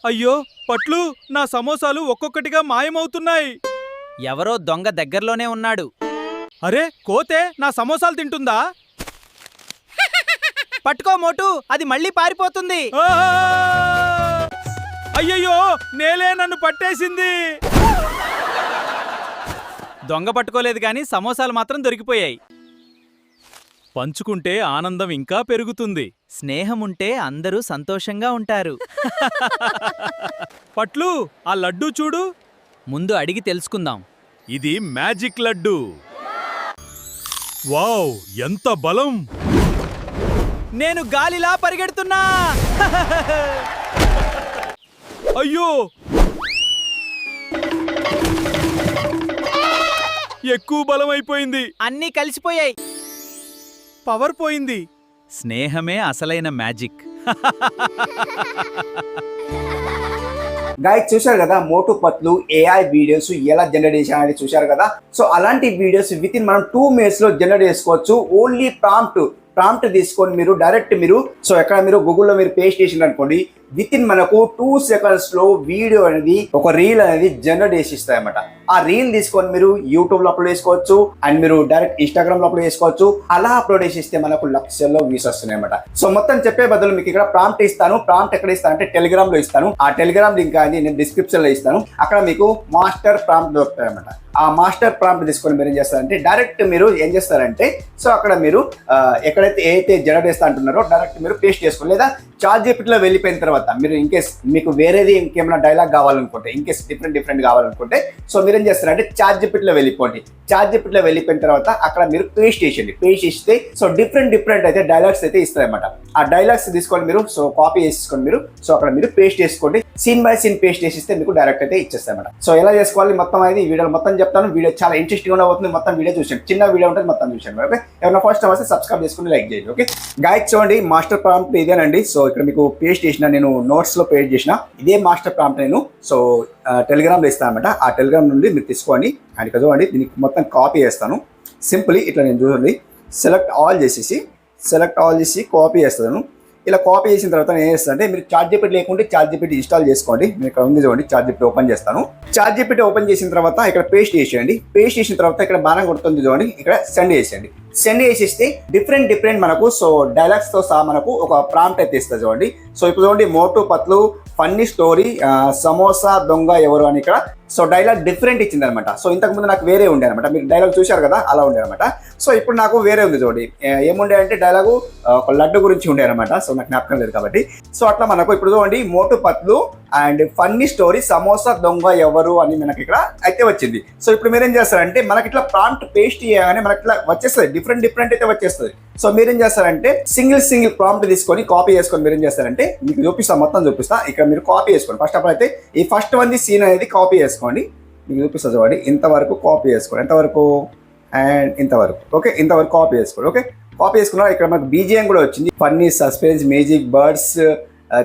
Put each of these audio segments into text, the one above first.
అయ్యో పట్లు, నా సమోసాలు ఒక్కొక్కటిగా మాయమవుతున్నాయి. ఎవరో దొంగ దగ్గరలోనే ఉన్నాడు. అరే, కోతే నా సమోసాలు తింటుందా? పట్టుకో మోటు, అది మళ్ళీ పారిపోతుంది. ఆ! అయ్యయ్యో, నేలే నన్ను పట్టేసింది. దొంగ పట్టుకోలేదు గాని సమోసాలు మాత్రం దొరికిపోయాయి. పంచుకుంటే ఆనందం ఇంకా పెరుగుతుంది. స్నేహముంటే అందరూ సంతోషంగా ఉంటారు. పట్లు, ఆ లడ్డూ చూడు. ముందు అడిగి తెలుసుకుందాం. ఇది మ్యాజిక్ లడ్డు. వావ్, ఎంత బలం! నేను గాలిలా పరిగెడుతున్నా. అయ్యో, ఎక్కువ బలం అయిపోయింది. అన్నీ కలిసిపోయాయి. పవర్ పోయింది. స్నేహమే అసలైన మ్యాజిక్. గైస్ చూశారు కదా, మోటు పత్లు ఏఐ వీడియోస్ ఎలా జనరేట్ చేశారని చూశారు కదా. సో అలాంటి వీడియోస్ విత్ ఇన్ మనం 2 minutes లో జనరేట్ చేసుకోవచ్చు. ఓన్లీ ప్రాంప్ట్ తీసుకొని మీరు డైరెక్ట్ సో ఎక్కడ మీరు గూగుల్లో మీరు పేస్ట్ చేసిన అనుకోండి, విత్ ఇన్ మనకు 2 seconds లో వీడియో అనేది ఒక రీల్ అనేది జనరేట్ చేసి ఇస్తాయి అన్నమాట. ఆ రీల్ తీసుకొని మీరు యూట్యూబ్ లో అప్లోడ్ చేసుకోవచ్చు అండ్ మీరు డైరెక్ట్ ఇన్స్టాగ్రామ్ లో అప్లోడ్ చేసుకోవచ్చు. అలా అప్లోడ్ చేసి ఇస్తే మనకు లక్షల్లో వ్యూస్ వస్తున్నాయి అన్నమాట. సో మొత్తం చెప్పే బదులు మీకు ఇక్కడ ప్రాంప్ట్ ఇస్తాను. ప్రాంప్ట్ ఎక్కడ ఇస్తాను అంటే టెలిగ్రామ్ లో ఇస్తాను. ఆ టెలిగ్రామ్ లింక్ అనేది నేను డిస్క్రిప్షన్ లో ఇస్తాను. అక్కడ మీకు మాస్టర్ ప్రాంప్ట్ దొరుకుతాయి అన్నమాట. ఆ మాస్టర్ ప్రాంప్ట్ తీసుకొని మీరు ఏం చేస్తారంటే డైరెక్ట్ మీరు ఏం చేస్తారంటే సో అక్కడ మీరు ఎక్కడైతే ఏదైతే జనరేట్ చేస్తా అంటున్నారో డైరెక్ట్ మీరు పేస్ట్ చేసుకోండి. లేదా ChatGPT లో వెళ్ళిపోయిన తర్వాత మీరు ఇన్కేస్ మీకు వేరేది ఇంకేమైనా డైలాగ్ కావాలనుకుంటే, ఇన్కేస్ డిఫరెంట్ కావాలనుకుంటే సో మీరు ఏం చేస్తారంటే ChatGPT లో వెళ్ళిపోండి. ChatGPT లో వెళ్ళిపోయిన తర్వాత అక్కడ మీరు పేస్ట్ చేసేయండి. పేస్ట్ చేస్తే సో డిఫరెంట్ అయితే డైలాగ్స్ అయితే ఇస్తారన్నమాట. ఆ డైలాగ్స్ తీసుకొని మీరు సో కాపీ చేసుకొని మీరు సో అక్కడ మీరు పేస్ట్ చేసుకోండి. సీన్ బై సీన్ పేస్ట్ చేసిస్తే మీకు డైరెక్ట్ అయితే ఇచ్చేస్తారన్నమాట. సో ఎలా చేసుకోవాలి మొత్తం అనేది ఈ వీడియోలో మొత్తం చెప్తాను. వీడియో చాలా ఇంట్రెస్టింగ్ ఉండబోతుంది. మొత్తం వీడియో చూసాను, చిన్న వీడియో ఉంటుంది, మొత్తం చూసాను. ఓకే, ఎవరైనా ఫస్ట్ టైం వస్తే సబ్స్క్రైబ్ చేసుకుని లైక్ చేయండి. ఓకే గైస్, చూడండి మాస్టర్ ప్రాంప్ట్ ఇదేనండి. సో ఇక్కడ మీకు పేస్ట్ చేసిన, నేను నోట్స్ లో పేస్ట్ చేసిన ఇదే మాస్టర్ ప్రాంప్ట్ నేను సో టెలిగ్రామ్ లో ఇస్తాను అనమాట. ఆ టెలిగ్రామ్ నుండి మీరు తీసుకోండి అండ్ ఇక్కడ చూడండి దీనికి మొత్తం కాపీ చేస్తాను. సింపుల్లీ ఇట్లా నేను చూడండి సెలెక్ట్ ఆల్ చేసి కాపీ చేస్తాను. ఇలా కాపీ చేసిన తర్వాత నేను ఏం చేస్తాను అంటే మీరు ChatGPT లేకుంటే ChatGPT ఇన్స్టాల్ చేసుకోండి. నేను ఇక్కడ ఉంది చూడండి, ChatGPT ఓపెన్ చేస్తాను. ChatGPT ఓపెన్ చేసిన తర్వాత ఇక్కడ పేస్ట్ చేసేయండి. పేస్ట్ చేసిన తర్వాత ఇక్కడ బాణం కొడుతుంది చూడండి, ఇక్కడ సెండ్ చేసేయండి. సెండ్ చేసేస్తే డిఫరెంట్ మనకు సో డైలాగ్స్ తో సహా మనకు ఒక ప్రాంప్ట్ అయితే ఇస్తుంది చూడండి. సో ఇప్పుడు చూడండి మోటు పత్లు ఫన్నీ స్టోరీ సమోసా దొంగ ఎవరు అని ఇక్కడ సో డైలాగ్ డిఫరెంట్ ఇచ్చింది అనమాట. సో ఇంతకుముందు నాకు వేరే ఉండే అనమాట, మీరు డైలాగ్ చూశారు కదా అలా ఉండే అనమాట. సో ఇప్పుడు నాకు వేరే ఉంది చూడండి, ఏముండే అంటే డైలాగు ఒక లడ్డు గురించి ఉండే అనమాట. సో నాకు జ్ఞాపకం లేదు కాబట్టి సో అట్లా మనకు ఇప్పుడు చూడండి మోటు Patlu and funny story samosa దొంగ ఎవరు అని మనకి ఇక్కడ అయితే వచ్చింది. సో ఇప్పుడు మీరు ఏం చేస్తారంటే మనకి ఇట్లా ప్రాంప్ట్ పేస్ట్ చేయగానే మనకి ఇట్లా వచ్చేస్తుంది, డిఫరెంట్ అయితే వచ్చేస్తుంది. సో మీరేం చేస్తారంటే సింగిల్ ప్రాంప్ట్ తీసుకొని కాపీ చేసుకొని మీరు ఏం చేస్తారంటే మీకు మొత్తం చూపిస్తా. ఇక్కడ మీరు కాపీ చేసుకోండి. ఫస్ట్ ఆఫ్ ఆల్ అయితే ఈ ఫస్ట్ వన్ సీన్ అనేది కాపీ చేసుకోండి. మీకు చూపిస్తా చూడండి, ఇంతవరకు కాపీ చేసుకోండి, ఎంతవరకు అండ్ ఇంతవరకు. ఓకే, ఇంతవరకు కాపీ చేసుకోండి. ఓకే, కాపీ చేసుకున్నా ఇక్కడ మనకు BGM కూడా వచ్చింది, funny suspense music birds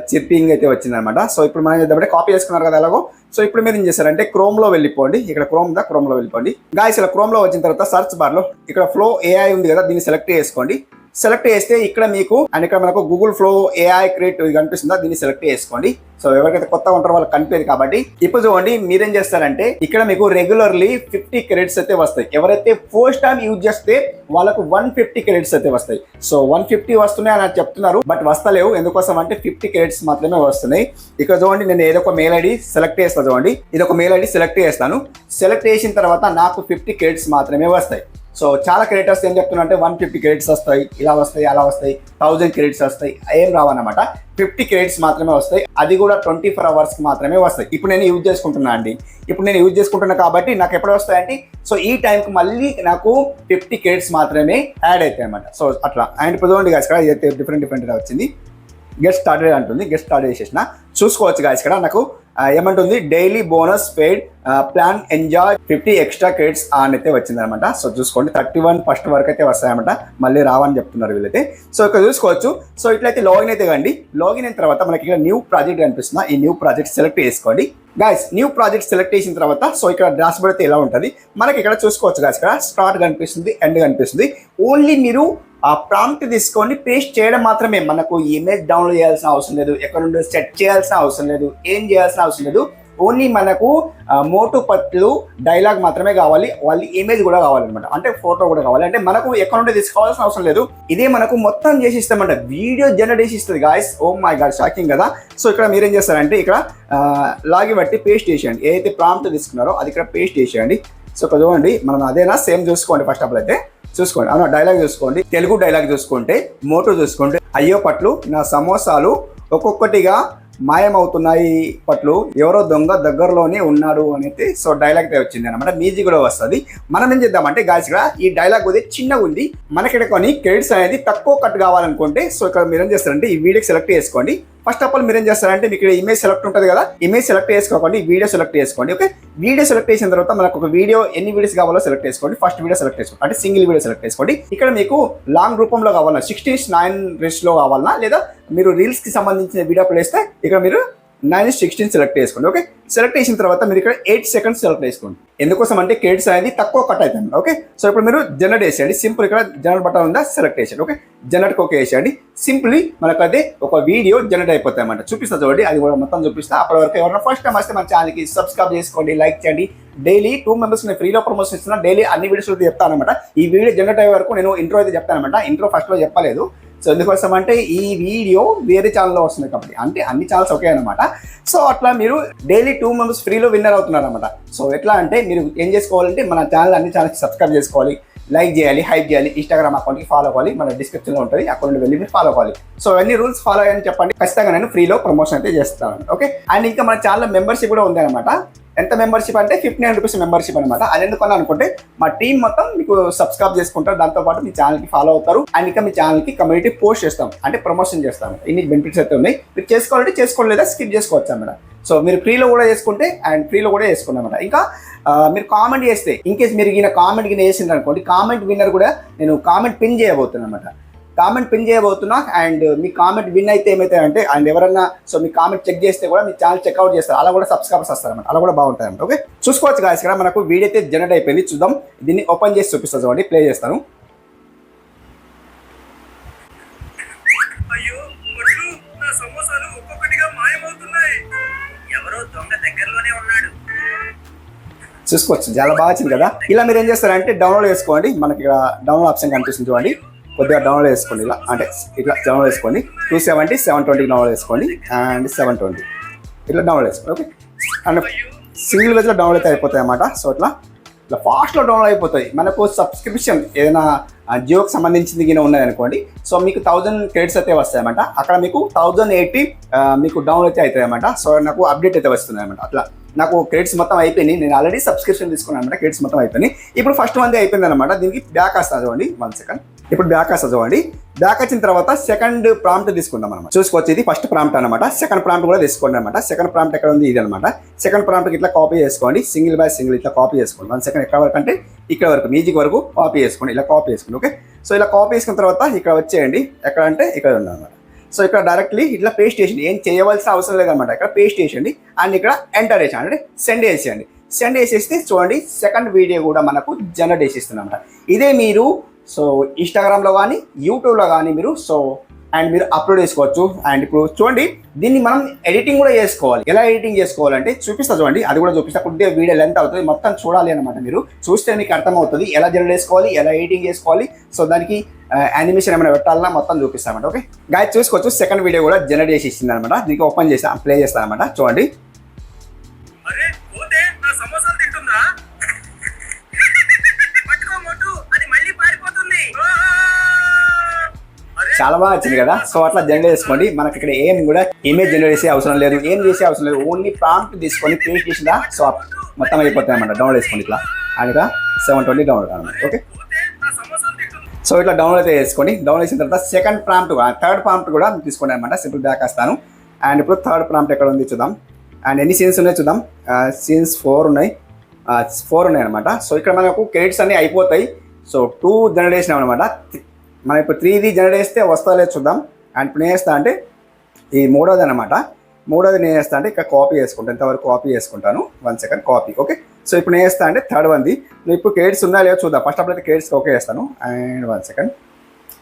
chipping అయితే వచ్చింది అనమాట. సో ఇప్పుడు మనం చేద్దామంటే కాపీ చేసుకున్నారు కదా ఎలాగో. సో ఇప్పుడు మీరు ఏం చేస్తారంటే క్రోమ్ లో వెళ్ళిపోండి. ఇక్కడ క్రోమ్ లో వెళ్ళిపోండి గాయ్స్. ఇలా క్రోమ్ లో వచ్చిన తర్వాత సర్చ్ బార్ లో ఇక్కడ ఫ్లో AI ఉంది కదా, దీన్ని సెలెక్ట్ చేసుకోండి. సెలెక్ట్ చేస్తే ఇక్కడ మీకు అండ్ ఇక్కడ మనకు గూగుల్ ఫ్లో AI క్రియేట్ కనిపిస్తుందా, దీన్ని సెలెక్ట్ చేసుకోండి. సో ఎవరికైతే కొత్తగా ఉంటారో వాళ్ళకి కనిపించదు కాబట్టి ఇప్పుడు చూడండి మీరేం చేస్తారంటే ఇక్కడ మీకు రెగ్యులర్లీ 50 క్రెడిట్స్ అయితే వస్తాయి. ఎవరైతే ఫస్ట్ టైం యూజ్ చేస్తే వాళ్ళకు 150 క్రెడిట్స్ అయితే వస్తాయి. సో 150 వస్తున్నాయి అని చెప్తున్నారు, బట్ వస్తలేవు. ఎందుకోసం అంటే 50 క్రెడిట్స్ మాత్రమే వస్తున్నాయి. ఇక్కడ చూడండి నేను ఏదో ఒక మెయిల్ ఐడి సెలెక్ట్ చేస్తాను చూడండి, ఇది ఒక మెయిల్ ఐడి సెలెక్ట్ చేస్తాను. సెలెక్ట్ చేసిన తర్వాత నాకు 50 క్రెడిట్స్ మాత్రమే వస్తాయి. సో చాలా క్రెడిటర్స్ ఏం చెప్తున్నా అంటే 150 క్రెడిట్స్ వస్తాయి, ఇలా వస్తాయి, అలా వస్తాయి, 1000 క్రెడిట్స్ వస్తాయి, ఏం రావన్నమాట. 50 క్రెడిట్స్ మాత్రమే వస్తాయి, అది కూడా 24 hours మాత్రమే వస్తాయి. ఇప్పుడు నేను యూజ్ చేసుకుంటున్నా అండి, ఇప్పుడు నేను యూజ్ చేసుకుంటున్నా కాబట్టి నాకు ఎప్పుడు వస్తాయంటే సో ఈ టైంకి మళ్ళీ నాకు 50 క్రెడిట్స్ మాత్రమే యాడ్ అవుతాయి అన్నమాట. సో అట్లా అండ్ ఇప్పుడు చూడండి గాయ్స్ ఇక్కడ అయితే డిఫరెంట్ వచ్చింది. గెట్ స్టార్టెడ్ అంటుంది, గెట్ స్టార్ట్ చేసేసిన చూసుకోవచ్చు గాయ్స్. ఇక్కడ నాకు ఏమంటుంది daily bonus paid plan enjoy 50 extra credits అని అయితే వచ్చింది అనమాట. సో చూసుకోండి 31 ఫస్ట్ వరకు అయితే వస్తాయన్నమాట, మళ్ళీ రావని చెప్తున్నారు వీళ్ళైతే. సో ఇక్కడ చూసుకోవచ్చు. సో ఇట్లయితే లాగిన్ అయితే కండి. లాగిన్ అయిన తర్వాత మనకి ఇక్కడ న్యూ ప్రాజెక్ట్ కనిపిస్తుంది. ఈ న్యూ ప్రాజెక్ట్ సెలెక్ట్ చేసుకోండి గాయ్స్. న్యూ ప్రాజెక్ట్ సెలెక్ట్ చేసిన తర్వాత సో ఇక్కడ డాష్బోర్డ్ అయితే ఎలా ఉంటుంది మనకి ఇక్కడ చూసుకోవచ్చు గాయ్స్. ఇక్కడ స్టార్ట్ కనిపిస్తుంది, ఎండ్ కనిపిస్తుంది. ఓన్లీ మీరు ఆ ప్రాంప్ట్ తీసుకొని పేస్ట్ చేయడం మాత్రమే. మనకు ఇమేజ్ డౌన్లోడ్ చేయాల్సిన అవసరం లేదు, ఎక్కడ నుండి సెట్ చేయాల్సిన అవసరం లేదు, ఏం చేయాల్సిన అవసరం లేదు. ఓన్లీ మనకు మోటు పత్లు డైలాగ్ మాత్రమే కావాలి, వాళ్ళ ఇమేజ్ కూడా కావాలన్నమాట, అంటే ఫోటో కూడా కావాలి. అంటే మనకు ఎక్కడ నుండి తీసుకోవాల్సిన అవసరం లేదు. ఇదే మనకు మొత్తం చేసి ఇస్తామంట, వీడియో జనరేట్ చేసి ఇస్తుంది guys. Oh my god, shocking కదా. సో ఇక్కడ మీరేం చేస్తారంటే ఇక్కడ లాగి బట్టి పేస్ట్ చేసేయండి, ఏదైతే ప్రాంప్ట్ తీసుకున్నారో అది ఇక్కడ పేస్ట్ చేసేయండి. సో ఇక్కడ చూడండి, మనం అదేనా సేమ్ చూసుకోండి. ఫస్ట్ ఆఫ్ ఆల్ అయితే చూసుకోండి, అవునా డైలాగ్ చూసుకోండి, తెలుగు డైలాగ్ చూసుకుంటే, మోటో చూసుకుంటే, అయ్యో పట్లు నా సమోసాలు ఒక్కొక్కటిగా మాయమవుతున్నాయి పట్లు, ఎవరో దొంగ దగ్గరలోనే ఉన్నాడు అనేది సో డైలాగ్ అయితే వచ్చింది అనమాట. మ్యూజిక్ కూడా వస్తుంది. మనం ఏం చేద్దామంటే గాయస్ ఇక్కడ ఈ డైలాగ్ ఉంది చిన్నగా ఉంది, మనకి ఇక్కడ కొన్ని క్రెడిట్స్ అనేది తక్కువ కట్ కావాలనుకుంటే సో ఇక్కడ మీరు ఏం చేస్తారంటే ఈ వీడియోకి సెలెక్ట్ చేసుకోండి. ఫస్ట్ ఆఫ్ ఆల్ మీరు ఏం చేస్తారంటే మీకు ఇక్కడ ఇమేజ్ సెలెక్ట్ ఉంటుంది కదా, ఇమేజ్ సెలెక్ట్ చేసుకోకండి, వీడియో సెలెక్ట్ చేసుకోండి. ఓకే, వీడియో సెలెక్ట్ చేసిన తర్వాత మనకు ఒక వీడియో ఎన్ని వీడియోస్ కావాలో సెలెక్ట్ చేసుకోండి. ఫస్ట్ వీడియో సెలెక్ట్ చేసుకోండి, అంటే సింగిల్ వీడియో సెలెక్ట్ చేసుకోండి. ఇక్కడ మీకు లాంగ్ రూపంలో కావాలన్నా 16:9 రీల్స్లో కావాలన్నా, లేదా మీరు రీల్స్కి సంబంధించిన వీడియో అప్లోడ్ చేస్తే ఇక్కడ మీరు 9:16 సెలెక్ట్ చేసుకోండి. ఓకే, సెలెక్ట్ చేసిన తర్వాత మీరు ఇక్కడ 8 సెకండ్స్ సెలెక్ట్ చేసుకోండి. ఎందుకోసం అంటే క్రెడిట్స్ అనేది తక్కువ కట్ అవుతుంది. ఓకే, సో ఇప్పుడు మీరు జనరేట్ చేసేయండి. సింపుల్ ఇక్కడ జనరేట్ బటన్ ఉందా, సెలెక్ట్ చేసేయండి. ఓకే, జనరేట్ ఓకే చేసేయండి. సింప్లీ మనకు అదే ఒక వీడియో జనరేట్ అయిపోతాయి అన్నమాట. చూపిస్తా చూడండి, అది కూడా మొత్తం చూపిస్తా. అప్పటి వరకు ఎవరైనా ఫస్ట్ టైం వస్తే మన ఛానల్కి సబ్స్క్రైబ్ చేసుకోండి, లైక్ చేయండి. డైలీ 2 మెంబర్స్ నేను ఫ్రీలో ప్రమోషన్ ఇస్తున్నా. డైలీ అన్ని వీడియోస్ చెప్తాను అనమాట. ఈ వీడియో జనరేట్ అయ్యే వరకు నేను ఇంట్రో అయితే చెప్తాను అనమాట. ఇంట్రో ఫస్ట్లో చెప్పలేదు. సో ఎందుకోసం అంటే ఈ వీడియో వేరే ఛానల్లో వస్తుంది కాబట్టి, అంటే అన్ని ఛానల్స్ ఒకే అనమాట. సో అట్లా మీరు డైలీ 2 మెంబర్స్ ఫ్రీలో విన్నర్ అవుతున్నారు అనమాట. సో ఎట్లా అంటే మీరు ఏం చేసుకోవాలంటే మన ఛానల్ అన్ని ఛానల్కి సబ్స్క్రైబ్ చేసుకోవాలి, లైక్ చేయాలి, హైప్ చేయాలి, ఇన్స్టాగ్రామ్ అకౌంట్కి ఫాలో అవ్వాలి, మన డిస్క్రిప్షన్లో ఉంటుంది, అకౌంట్కి వెళ్ళి మీరు ఫాలో అవ్వాలి. సో అన్ని రూల్స్ ఫాలో అయ్యని చెప్పండి, ఖచ్చితంగా నేను ఫ్రీలో ప్రమోషన్ అయితే చేస్తాను. ఓకే, అండ్ ఇంకా మన ఛానల్ మెంబర్షిప్ కూడా ఉంది అనమాట. ఎంత మెంబర్షిప్ అంటే 59 రూపీస్ మెంబర్షిప్ అనమాట. అది ఎందుకని అనుకుంటే మా టీం మొత్తం మీకు సబ్స్క్రైబ్ చేసుకుంటారు, దాంతోపాటు మీ ఛానల్కి ఫాలో అవుతారు, అండ్ ఇంకా మీ ఛానల్కి కమ్యూనిటీ పోస్ట్ చేస్తాం, అంటే ప్రమోషన్ చేస్తాం. ఇన్ని బెనిఫిట్స్ అయితే ఉన్నాయి. మీరు చేసుకోవాలంటే చేసుకోండి, లేదా స్కిప్ చేసుకోవచ్చు అన్నమాట. సో మీరు ఫ్రీలో కూడా చేసుకుంటే అండ్ ఫ్రీలో కూడా చేసుకున్నాం అనమాట. ఇంకా మీరు కామెంట్ చేస్తే, ఇన్కేస్ మీరు ఈయన కామెంట్ కింద వేసిండ్రు అనుకోండి, కామెంట్ విన్నర్ కూడా నేను కామెంట్ పిన్ చేయబోతున్నాను అనమాట. కామెంట్ పిన్ చేయబోతున్నా, అండ్ మీ కామెంట్ విన్ అయితే ఏమవుతాయంటే, అండ్ ఎవరన్నా సో మీ కామెంట్ చెక్ చేస్తే కూడా మీ ఛానల్ చెక్అవుట్ చేస్తారు, అలా కూడా సబ్స్క్రైబర్స్ వస్తారన్నమాట. అలా కూడా బాగుంటుంది అన్నమాట. ఓకే, చూసుకోవచ్చు గాయస్. ఇక్కడ మనకు వీడియో అయితే జనరేట్ అయిపోయింది. చూద్దాం, దీన్ని ఓపెన్ చేసి చూపిస్తాను చూడండి, ప్లే చేస్తాను. అయ్యో పట్లు నా సమోసాలు ఒక్కొక్కటిగా మాయమవుతున్నాయి, ఎవరో దొంగ దగ్గరలోనే ఉన్నాడు. చూసుకోవచ్చు, చాలా బాగా వచ్చింది కదా. ఇలా మీరు ఏం చేస్తారంటే డౌన్లోడ్ చేసుకోండి. మనకి ఇక్కడ డౌన్లోడ్ ఆప్షన్ కనిపిస్తుంది చూడండి, కొద్దిగా డౌన్లోడ్ చేసుకోండి. ఇలా అంటే ఇట్లా డౌన్లోడ్ చేసుకోండి. 270, 720 డౌన్లోడ్ చేసుకోండి, అండ్ 720 ఇట్లా డౌన్లోడ్ చేసుకోండి. ఓకే, అండ్ సింగిల్ వేజ్లో డౌన్లోడ్ అయితే అయిపోతాయి అన్నమాట. సో ఇట్లా ఫాస్ట్లో డౌన్లోడ్ అయిపోతాయి. మనకు సబ్స్క్రిప్షన్ ఏదైనా జియోకి సంబంధించింది గిన ఉన్నది అనుకోండి, సో మీకు 1000 క్రెడిట్స్ అయితే వస్తాయి అన్నమాట. అక్కడ మీకు 1080 మీకు డౌన్లోడ్ అయితే అవుతాయి అన్నమాట. సో నాకు అప్డేట్ అయితే వస్తుంది అనమాట. అట్లా నాకు క్రెడిట్స్ మొత్తం అయిపోయినాయి. నేను ఆల్రెడీ సబ్స్క్రిప్షన్ తీసుకున్నాను అనమాట. క్రెడిట్స్ మొత్తం అయిపోయినాయి. ఇప్పుడు ఫస్ట్ మంది అయిపోయింది అనమాట. దీనికి బ్యాక్ వస్తుంది చూడండి, 1 సెకండ్. ఇప్పుడు బ్యాక్ వస్తుంది చూడండి. బ్యాక్ వచ్చిన తర్వాత సెకండ్ ప్రాంప్ట్ తీసుకుందాం అనమాట. చూసుకోవచ్చు, ఇది ఫస్ట్ ప్రాంప్ట్ అనమాట. సెకండ్ ప్రాంప్ట్ కూడా తీసుకోండి అనమాట. సెకండ్ ప్రాంప్ట్ ఎక్కడ ఉంది, ఇది అనమాట. సెకండ్ ప్రాంప్ట్ ఇట్లా కాపీ చేసుకోండి, సింగిల్ బై సింగిల్ ఇట్లా కాపీ చేసుకోండి. 1 సెకండ్ ఎక్కడ వరకు అంటే ఇక్కడ వరకు, మ్యూజిక్ వరకు కాపీ చేసుకోండి. ఇలా కాపీ చేసుకోండి. ఓకే, సో ఇలా కాపీ చేసుకున్న తర్వాత ఇక్కడ వచ్చేయండి, ఎక్కడ అంటే ఇక్కడ ఉందన్నమాట. సో ఇక్కడ డైరెక్ట్లీ ఇట్లా పేస్ట్ చేయండి, ఏం చేయవలసిన అవసరం లేదన్నమాట. ఇక్కడ పేస్ట్ చేయండి అండ్ ఇక్కడ ఎంటర్ చేయండి, అంటే సెండ్ చేసేయండి. సెండ్ చేసేస్తే చూడండి సెకండ్ వీడియో కూడా మనకు జనరేట్ చేసేస్తుంది అనమాట. ఇదే మీరు సో ఇన్స్టాగ్రామ్లో కానీ యూట్యూబ్లో కానీ మీరు సో అండ్ మీరు అప్లోడ్ చేసుకోవచ్చు. అండ్ ఇప్పుడు చూడండి, దీన్ని మనం ఎడిటింగ్ కూడా చేసుకోవాలి. ఎలా ఎడిటింగ్ చేసుకోవాలంటే చూపిస్తా చూడండి, అది కూడా చూపిస్తా. కొద్దిగా వీడియో లెంత్ అవుతుంది, మొత్తం చూడాలి అనమాట. మీరు చూస్తే మీకు అర్థమవుతుంది ఎలా జనరేట్ చేసుకోవాలి, ఎలా ఎడిటింగ్ చేసుకోవాలి. సో దానికి యానిమేషన్ ఏమైనా పెట్టాలన్నా మొత్తం చూపిస్తామన్నమాట. ఓకే గాయస్, చూసుకోవచ్చు సెకండ్ వీడియో కూడా జనరేట్ చేసి ఇచ్చింది అనమాట. దీనికి ఓపెన్ చేసి ప్లే చేస్తాను అనమాట. చూడండి, చాలా బాగా వచ్చింది కదా. సో అట్లా జనరేట్ చేసుకోండి. మనకి ఇక్కడ ఏం కూడా ఇమేజ్ జనరేట్ చేసే అవసరం లేదు, ఏం చేసే అవసరం లేదు. ఓన్లీ ప్రాంప్ట్ తీసుకొని పేస్ట్ చేసిందా సో మొత్తం అయిపోతాయి అన్నమాట. డౌన్లోడ్ చేసుకోండి ఇట్లా, అండ్ 720 డౌన్లోడ్ అనమాట. ఓకే, సో ఇట్లా డౌన్లోడ్ అయితే చేసుకోండి. డౌన్లోడ్ చేసిన తర్వాత సెకండ్ ప్రాంప్ట్, థర్డ్ ప్రాంప్ట్ కూడా తీసుకోండి అనమాట. సింపుల్ బ్యాక్ వస్తాను. అండ్ ఇప్పుడు థర్డ్ ప్రాంప్ట్ ఎక్కడ ఉంది చూద్దాం. అండ్ ఎన్ని సీన్స్ ఉన్నాయో చూద్దాం. సీన్స్ 4 ఉన్నాయి, 4 ఉన్నాయి అనమాట. సో ఇక్కడ మనకు క్రెడిట్స్ అన్నీ అయిపోతాయి. సో 2 జనరేట్ చేసినాం అనమాట. మనం ఇప్పుడు 3ది జనరేట్ చేస్తే వస్తా లేదు చూద్దాం. అండ్ ఇప్పుడు నేను చేస్తా అంటే ఈ మూడోది అనమాట. మూడోది నేను చేస్తా అంటే ఇక్కడ కాపీ చేసుకుంటాను, ఇంతవరకు కాపీ చేసుకుంటాను. 1 సెకండ్ కాపీ. ఓకే, సో ఇప్పుడు నేను చేస్తా అంటే థర్డ్ వన్ది నువ్వు ఇప్పుడు క్రెడిట్స్ ఉందా లేదో చూద్దాం. ఫస్ట్ అప్పుడు అయితే క్రెడిట్స్ ఓకే చేస్తాను. అండ్ 1 సెకండ్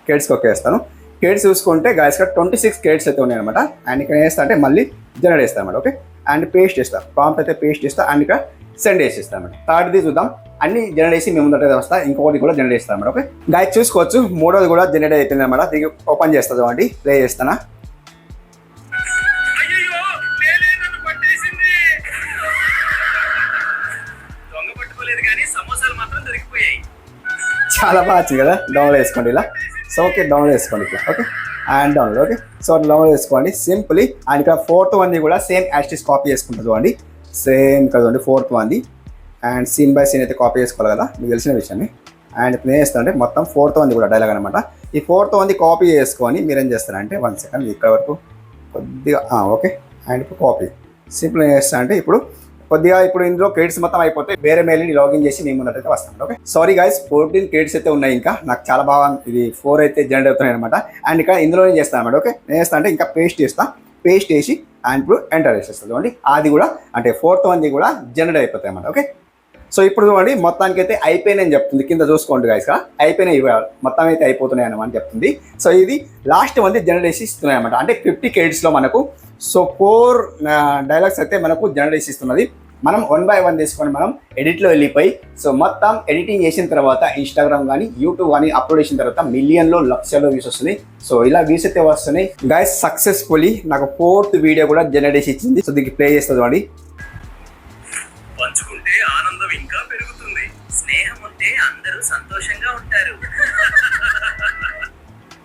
కేడ్స్కి ఓకే వేస్తాను. కేడ్స్ చూసుకుంటే గాయస్ ఇక్కడ 26 కేడ్స్ అయితే ఉన్నాయి అనమాట. అండ్ ఇక్కడ వేస్తా అంటే మళ్ళీ జనరేట్ చేస్తాను అనమాట. ఓకే, అండ్ పేస్ట్ చేస్తాను, ప్రాంప్ట్ అయితే పేస్ట్ చేస్తా అండ్ ఇక్కడ సెండ్ చేసేస్తాను అనమాట. థర్డ్ది చూద్దాం, అన్ని జనరేట్ చేసి మేము ముందట వస్తా, ఇంకొకటి కూడా జనరేట్ చేస్తాను అనమాట. ఓకే గాయస్ చూసుకోవచ్చు, మూడోది కూడా జనరేట్ అయిపోయింది అనమాట. దీనికి ఓపెన్ చేస్తుంది అండి, ప్లే చేస్తానా. అయ్యయ్యో, లేలే, నన్ను పట్టేసింది. దొంగ పట్టుకోలేదు కానీ సమోసాలు మాత్రం దొరికిపోయాయి. చాలా బాగా వచ్చింది కదా, డౌన్లోడ్ చేసుకోండి ఇలా. సో ఓకే, డౌన్లోడ్ చేసుకోండి ఇట్లా. Okay, and download. Okay, so download చేసుకోండి సింప్లీ. అండ్ ఇక్కడ 4th వన్ది కూడా సేమ్ యాస్టిస్ కాపీ చేసుకుంటుంది అండి, సేమ్ కదండి 4th వన్ది. అండ్ సీన్ బై సీన్ అయితే కాపీ చేసుకోవాలి కదా, మీకు తెలిసిన విషయాన్ని. అండ్ ఇప్పుడు ఏం చేస్తానంటే మొత్తం 4th వన్ది కూడా డైలాగ్ అనమాట. ఈ 4th వన్ది కాపీ చేసుకొని మీరు ఏం చేస్తారంటే 1 సెకండ్ ఇక్కడ వరకు కొద్దిగా ఓకే. అండ్ ఇప్పుడు కాపీ సింపుల్ ఏం చేస్తా అంటే ఇప్పుడు కొద్దిగా ఇప్పుడు ఇందులో క్రెడిట్స్ మొత్తం అయిపోతే వేరే మెయిల్ని లాగిన్ చేసి మేము ఉన్నట్టయితే వస్తాను. ఓకే, సారీ గైస్, 14 క్రెడిట్స్ అయితే ఉన్నాయి ఇంకా. నాకు చాలా బాగా ఇది 4 అయితే జనరేట్ అవుతున్నాయి అనమాట. అండ్ ఇక్కడ ఇందులోనే చేస్తాను అనమాట. ఓకే, నేను చేస్తాను అంటే ఇంకా పేస్ట్ చేస్తా, పేస్ట్ చేసి అండ్ ఇప్పుడు ఎంటర్ చేసేస్తుంది చూడండి. అది కూడా అంటే 4th వన్ది కూడా జనరేట్ అయిపోతాయి అన్నమాట. ఓకే, సో ఇప్పుడు చూడండి మొత్తానికి అయితే అయిపోయినాయని చెప్తుంది, కింద చూసుకోండి గైస్, అయిపోయినాయి మొత్తం అయితే అయిపోతున్నాయి అన్నమాట చెప్తుంది. సో ఇది లాస్ట్ వన్ది జనరేట్ చేసి ఇస్తున్నాయి అనమాట. అంటే 50 క్రెడిట్స్లో మనకు సో 4 డైలాగ్స్ అయితే మనకు జనరేట్ చేసి ఇస్తున్నది. మనం 1 by 1 తీసుకొని మనం ఎడిట్లో వెళ్ళిపోయి సో మొత్తం ఎడిటింగ్ చేసిన తర్వాత ఇన్స్టాగ్రామ్ కానీ యూట్యూబ్ కానీ అప్లోడ్ చేసిన తర్వాత మిలియన్లో లక్షల్లో వ్యూస్ వస్తున్నాయి. సో ఇలా వ్యూస్ అయితే వస్తున్నాయి గైస్. సక్సెస్ఫుల్లీ నాకు 4th వీడియో కూడా జనరేట్ చేసి ఇచ్చింది. సో దీనికి ప్లే చేస్తుంది అండి. పంచుకుంటే ఆనందం ఇంకా పెరుగుతుంది. స్నేహం ఉంటే అందరూ సంతోషంగా ఉంటారు.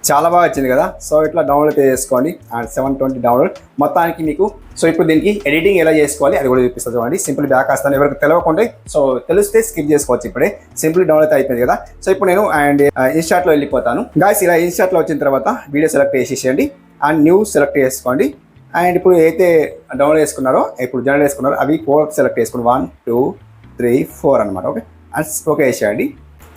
చాలా బాగా వచ్చింది కదా. సో ఇట్లా డౌన్లోడ్ చేసుకోండి అండ్ 720 డౌన్లోడ్ మొత్తానికి మీకు. సో ఇప్పుడు దీనికి ఎడిటింగ్ ఎలా చేసుకోవాలి అది కూడా చూపిస్తుంది చూడండి. సింపుల్ బ్యాక్ వస్తాను, ఎవరికి తెలియకుండా సో తెలిస్తే స్కిప్ చేసుకోవచ్చు. ఇప్పుడే సింపుల్ డౌన్లోడ్ అయిపోయింది కదా. సో ఇప్పుడు నేను అండ్ ఇన్స్టాట్లో వెళ్ళిపోతాను గాయస్. ఇలా ఇన్స్టాట్లో వచ్చిన తర్వాత వీడియో సెలెక్ట్ చేసేసేయండి అండ్ న్యూ సెలెక్ట్ చేసుకోండి. అండ్ ఇప్పుడు అయితే డౌన్లోడ్ చేసుకున్నారో ఇప్పుడు జనరేట్ చేసుకున్నారో అవి 4 సెలెక్ట్ చేసుకోండి, 1 2 3 4 అనమాట. ఓకే, అండ్ ఓకే వేసేయండి.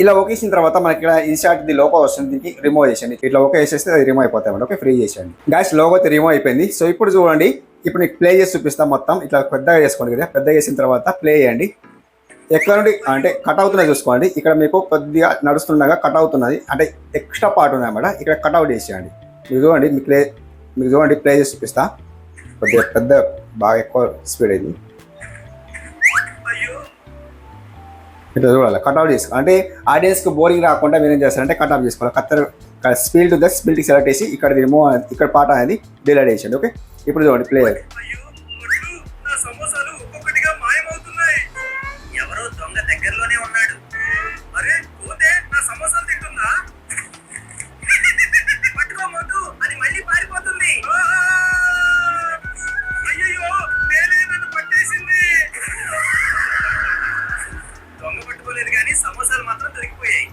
ఇలా ఓకే చేసిన తర్వాత మనకి ఇక్కడ ఇన్స్టాట్ది లోగో వస్తుంది, దీనికి రిమూవ్ చేసేయండి. ఇట్లా ఓకే వేసేస్తే అది రిమూవ్ అయిపోతాయి అన్నమాట. ఓకే, ఫ్రీ చేసేయండి గాయస్. లోగో అయితే రిమూవ్ అయిపోయింది. సో ఇప్పుడు చూడండి, ఇప్పుడు నీకు ప్లే చేసి చూపిస్తాం మొత్తం. ఇట్లా పెద్దగా చేసుకోండి కదా, పెద్దగా చేసిన తర్వాత ప్లే చేయండి. ఎక్కడ నుండి అంటే కట్ అవుతున్నాయి చూసుకోండి. ఇక్కడ మీకు కొద్దిగా నడుస్తుండగా కట్ అవుతున్నది, అంటే ఎక్స్ట్రా పార్ట్ ఉంది అన్నమాట. ఇక్కడ కట్అవుట్ చేసేయండి. మీకు చూడండి, మీకు చూడండి ప్లే చేసి చూపిస్తా. కొద్దిగా పెద్ద బాగా ఎక్కువ స్పీడ్ అయింది. ఇట్లా చూడాలి, కట్అవుట్ చేసుకోవాలి. అంటే ఆడియన్స్కి బోరింగ్ రాకుండా మీరు ఏం చేస్తారంటే కట్అప్ చేసుకోవాలి. స్పీడ్ టు ద స్పీడ్కి సెలెక్ట్ చేసి ఇక్కడ రిమూవ్ ఇక్కడ పాట అనేది డిలీట్ చేసేయండి. ఓకే, ఇప్పుడు చూడండి ప్లే. అయ్యో, ఒడ్లు, నా సమోసాలు ఒక్కొక్కటిగా మాయమవుతున్నాయి. ఎవరో దొంగ దగ్గరలోనే ఉన్నాడు. అరే పోతే నా సమోసాలు తింటుందా? పట్టుకోమోదు, అది మళ్ళీ పారిపోతుంది. అయ్యయ్యో, లేలే, నన్ను పట్టేసింది. దొంగ పట్టుకోలేదు కానీ సమోసాలు మాత్రం దొరికిపోయాయి.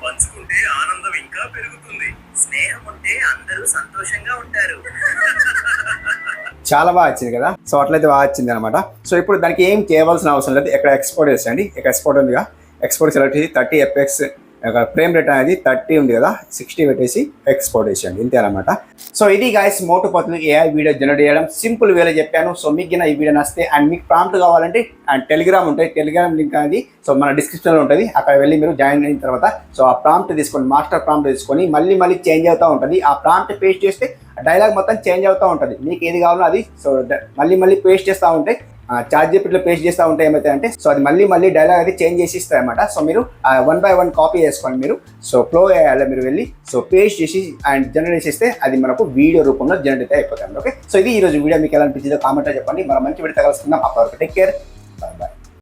పంచుకుంటే ఆనందం ఇంకా పెరుగుతుంది. స్నేహం ఉంటే అందరూ సంతోషంగా ఉంటారు. చాలా బాగా వచ్చింది కదా. సో అట్లయితే బాగా వచ్చింది అనమాట. సో ఇప్పుడు దానికి ఏం చేయవలసిన అవసరం లేదు. ఇక్కడ ఎక్స్పోర్ట్ చేసేయండి. ఇక్కడ ఎక్స్పోర్ట్ ఉందిగా, ఎక్స్పోర్ట్ సెలెక్ట్ చేసి 30 fps ఫ్రేమ్ రేట్ అనేది 30 ఉంది కదా, 60 పెట్టేసి ఎక్స్పోర్ట్ చేసేయండి. ఇంతే అనమాట. సో ఇది గాయస్ మోటు పత్లు AI వీడియో జనరేట్ చేయడం సింపుల్ వేలో చెప్పాను. సో మీకు ఈ వీడియో నచ్చితే అండ్ మీకు ప్రాంప్ట్ కావాలంటే అండ్ టెలిగ్రామ్ ఉంటాయి, టెలిగ్రామ్ లింక్ అనేది సో మన డిస్క్రిప్షన్లో ఉంటుంది. అక్కడ వెళ్ళి మీరు జాయిన్ అయిన తర్వాత సో ఆ ప్రాంప్ట్ తీసుకొని మాస్టర్ ప్రాంప్ట్ తీసుకొని మళ్ళీ చేంజ్ అవుతూ ఉంటుంది. ఆ ప్రాంప్ట్ పేస్ట్ చేస్తే డైలాగ్ మొత్తం చేంజ్ అవుతూ ఉంటుంది. మీకు ఏది కావాలో అది సో మళ్ళీ పేస్ట్ చేస్తూ ఉంటే చాట్ జీపీటీలో పేస్ట్ చేస్తూ ఉంటే ఏమవుతాయంటే సో అది మళ్ళీ డైలాగ్ అయితే చేంజ్ చేసి ఇస్తాయి అనమాట. సో మీరు 1 by 1 కాపీ చేసుకోండి మీరు. సో ఫ్లో అయ్యాలి మీరు వెళ్ళి సో పేస్ట్ చేసి అండ్ జనరేట్ చేస్తే అది మనకు వీడియో రూపంలో జనరేట్ అయిపోతుంది. ఓకే, సో ఇది ఈరోజు వీడియో మీకు ఎలా అనిపించిందో కామెంట్లో చెప్పండి. మనం మంచి వీడియో కలుసుకుందాం. అప్పటివరకు టేక్ కేర్.